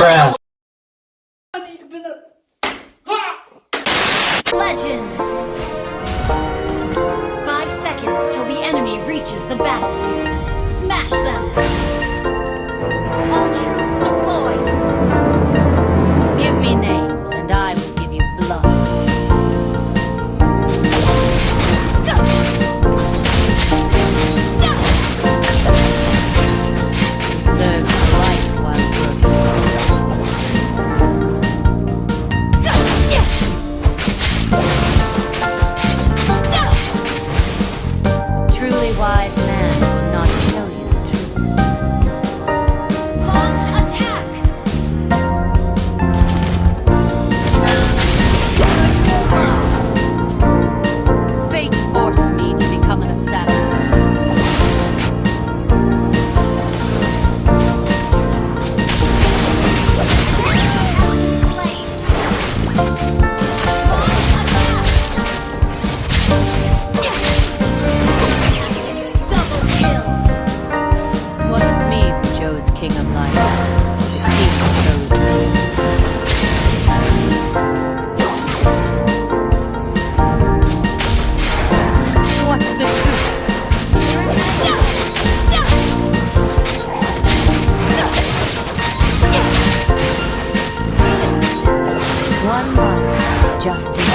Bruh. Legends! 5 seconds till the enemy reaches the battlefield. Smash them! All troops deployed! Give me names and I will give you blood. Serve the light while truly wise man will not tell you the truth. Launch attack! Fate forced me to become an assassin. King of life. The king chose me. What's the truth? 1-1. Justice.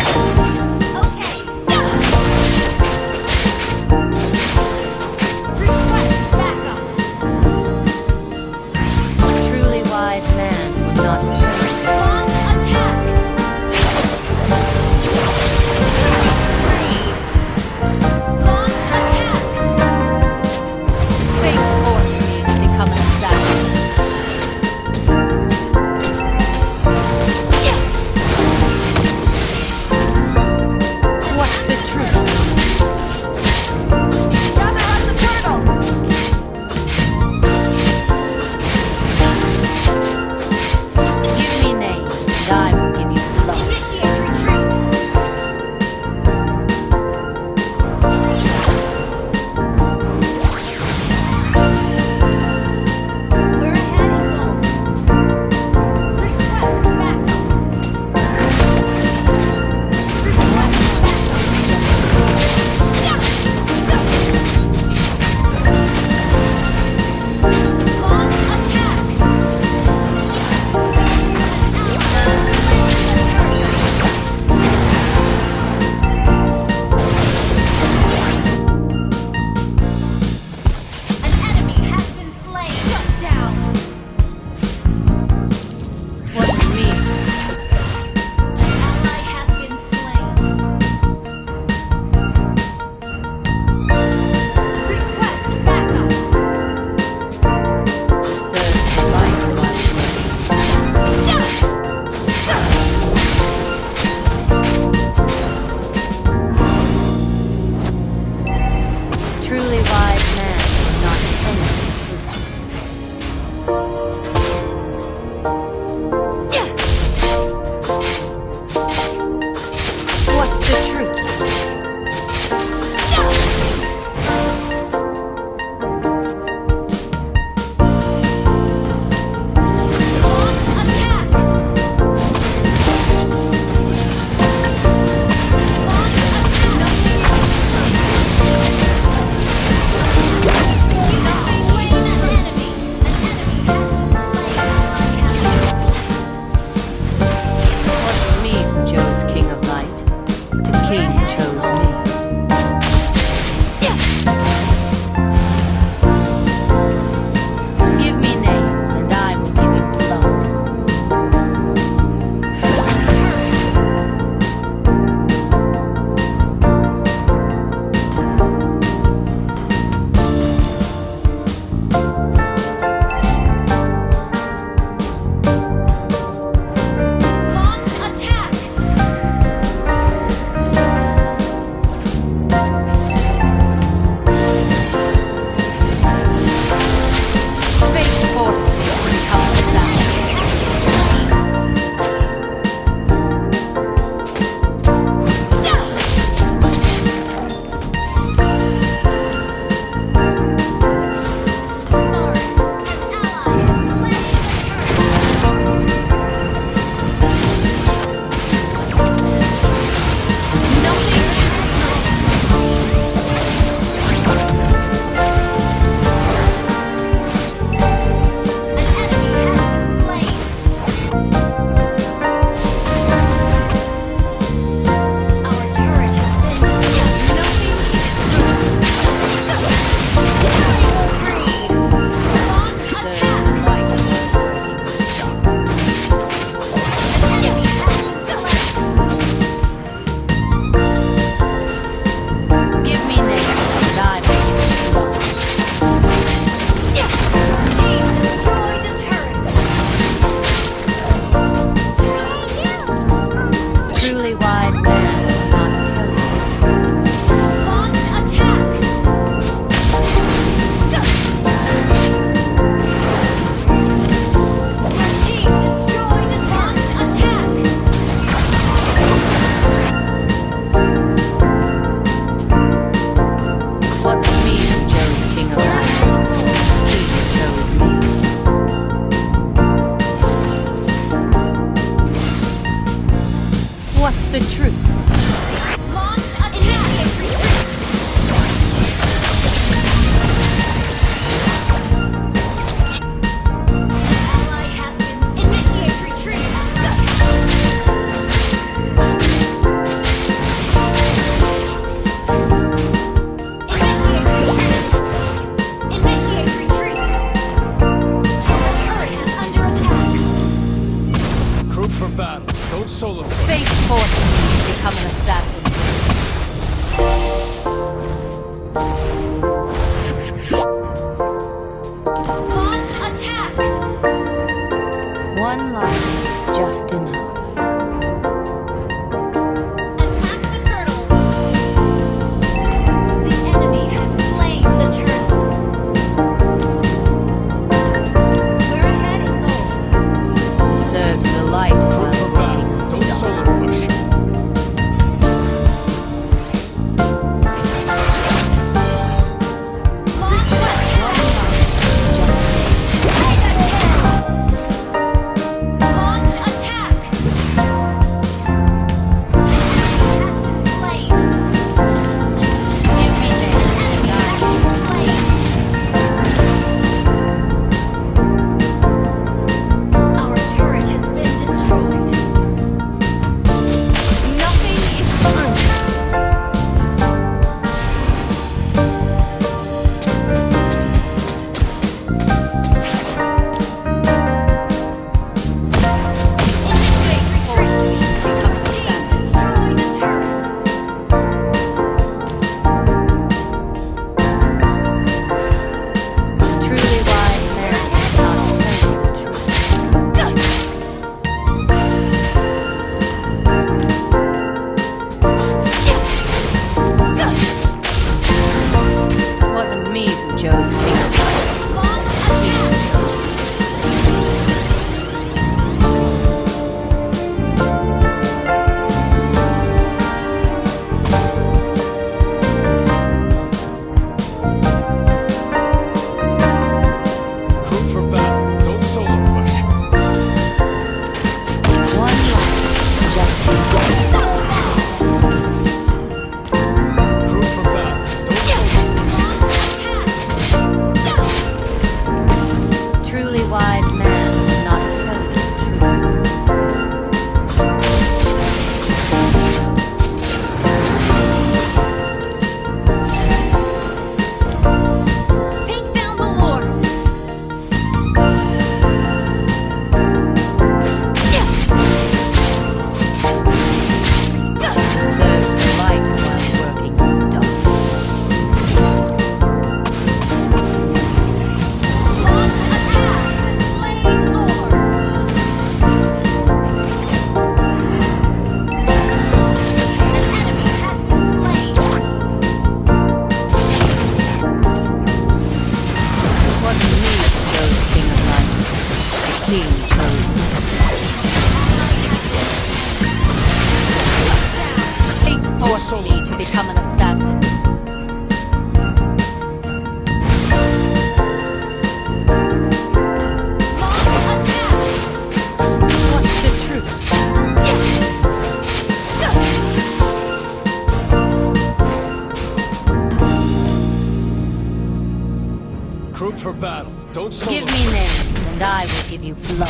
Regroup for battle. Don't solo. Give me names, and I will give you blood.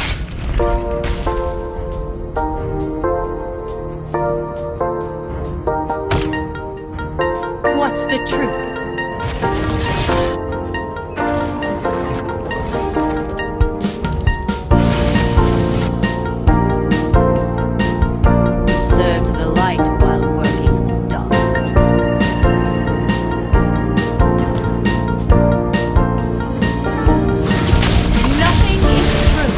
What's the truth? Served the light while working in the dark. Nothing is true.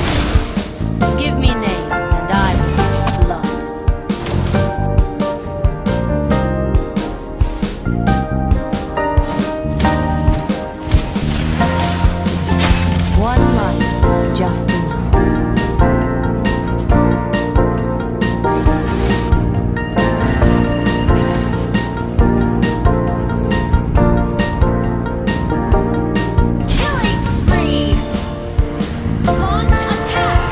Give me names, and I will give you blood. One life is just enough. Killing spree! Launch attack!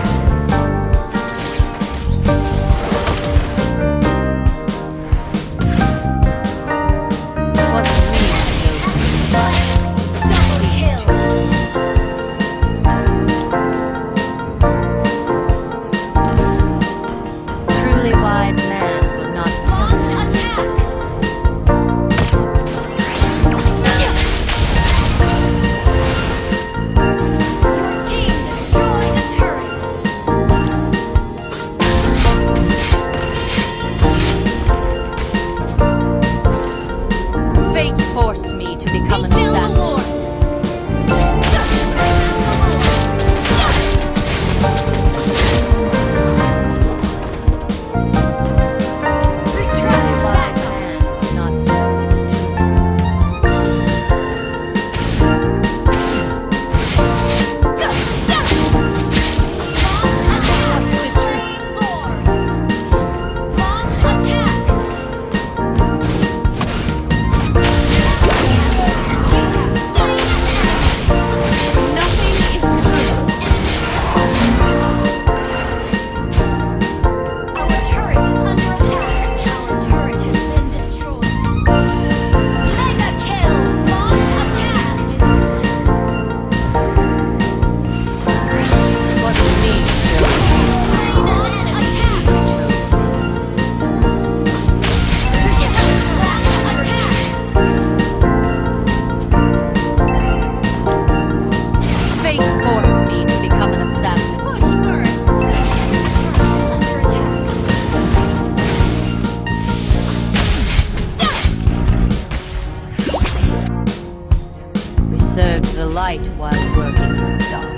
What's the meaning of Double kill! truly wise man will not Launch attack! Your team destroyed a turret! Fate forced me to become an Take down the assassin. Lord! Truly wise man will not know the truth. Launch attack! Nothing is true. Our turret is under attack. Our turret has been destroyed. Mega kill! Launch attack! What do you mean? Launch attack! Fate forced me to become an assassin. Push first! Under attack. We served the light while working in the dark.